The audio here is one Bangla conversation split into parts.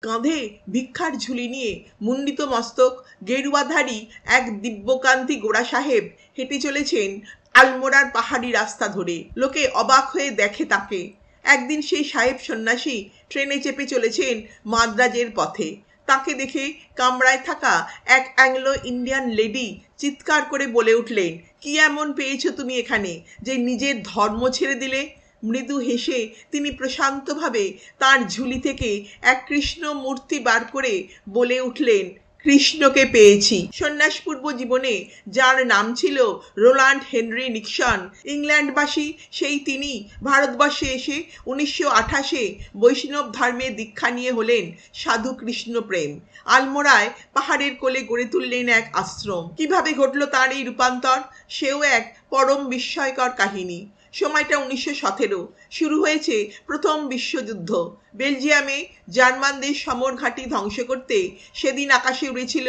কাঁধে ভিক্ষার ঝুলি নিয়ে মুন্ডিত মস্তক গেরুয়াধারী এক দিব্যকান্তি গোড়া সাহেব হেঁটে চলেছেন আলমোড়ার পাহাড়ি রাস্তা ধরে। লোকে অবাক হয়ে দেখে তাকে। একদিন সেই সাহেব সন্ন্যাসী ট্রেনে চেপে চলেছেন মাদ্রাজের পথে। তাকে দেখে কামরায় থাকা এক অ্যাংলো ইন্ডিয়ান লেডি চিৎকার করে বলে উঠলেন, কি এমন পেয়েছো তুমি এখানে যে নিজের ধর্ম ছেড়ে দিলে? মৃদু হেসে তিনি প্রশান্তভাবে তার ঝুলি থেকে এক কৃষ্ণ মূর্তি বার করে বলে উঠলেন, কৃষ্ণকে পেয়েছি। সন্ন্যাসপূর্ব জীবনে যার নাম ছিল রোল্যান্ড হেনরি নিক্সন, ইংল্যান্ডবাসী সেই তিনি ভারতবর্ষে এসে 1928-এ বৈষ্ণব ধর্মে দীক্ষা নিয়ে হলেন সাধু কৃষ্ণ প্রেম। আলমোড়ায় পাহাড়ের কোলে গড়ে তুললেন এক আশ্রম। কিভাবে ঘটল তার এই রূপান্তর, সেও এক পরম বিস্ময়কর কাহিনী। সময়টা 1917। শুরু হয়েছে প্রথম বিশ্বযুদ্ধ। বেলজিয়ামে জার্মানদের সমর ঘাঁটি ধ্বংস করতে সেদিন আকাশে উড়েছিল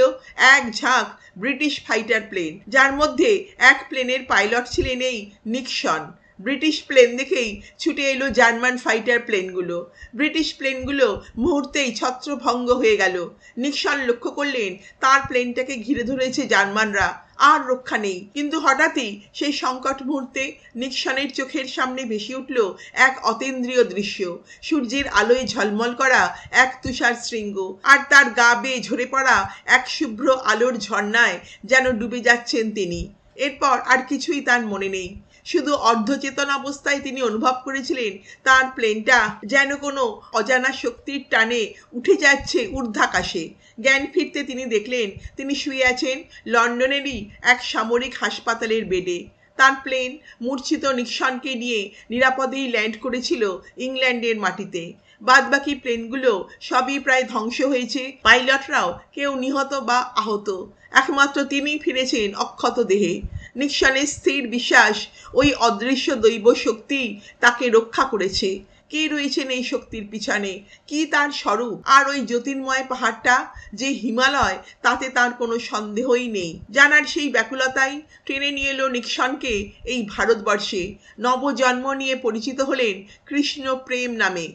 এক ঝাঁক ব্রিটিশ ফাইটার প্লেন, যার মধ্যে এক প্লেনের পাইলট ছিলেন এই নিক্সন। ব্রিটিশ প্লেন দেখেই ছুটে এলো জার্মান ফাইটার প্লেনগুলো। ব্রিটিশ প্লেনগুলো মুহূর্তেই ছত্রভঙ্গ হয়ে গেল। নিক্সন লক্ষ্য করলেন তার প্লেনটাকে ঘিরে ধরেছে জার্মানরা, আর রক্ষা নেই। কিন্তু হঠাৎই সেই সংকট মুহূর্তে নিক্সনের চোখের সামনে ভেসে উঠল এক অতীন্দ্রিয় দৃশ্য। সূর্যের আলোয় ঝলমল করা এক তুষার শৃঙ্গ, আর তার গা বেয়ে ঝরে পড়া এক শুভ্র আলোর ঝর্ণায় যেন ডুবে যাচ্ছেন তিনি। এরপর আর কিছুই তার মনে নেই। শুধু অর্ধচেতন অবস্থায় তিনি অনুভব করেছিলেন তার প্লেনটা যেন কোনো অজানা শক্তির টানে উঠে যাচ্ছে ঊর্ধ্বাকাশে। জ্ঞান ফিরতে তিনি দেখলেন তিনি শুয়ে আছেন লন্ডনেরই এক সামরিক হাসপাতালের বেডে। তার প্লেন মূর্ছিত নিক্সনকে নিয়ে নিরাপদেই ল্যান্ড করেছিল ইংল্যান্ডের মাটিতে। বাদবাকি প্লেনগুলো সবই প্রায় ধ্বংস হয়েছে, পাইলটরাও কেউ নিহত বা আহত। একমাত্র তিনিই ফিরেছেন অক্ষত দেহে। নিক্সনের স্থির বিশ্বাস ওই অদৃশ্য দৈব শক্তি তাকে রক্ষা করেছে। কে রয়েছেন এই শক্তির পিছনে, কি তার স্বরূপ? আর ওই জ্যোতির্ময় পাহাড়টা যে হিমালয়, তাতে তার কোনো সন্দেহই নেই। জানার সেই ব্যাকুলতাই টেনে নিয়ে এলো নিক্সনকে এই ভারতবর্ষে। নবজন্ম নিয়ে পরিচিত হলেন কৃষ্ণ প্রেম নামে।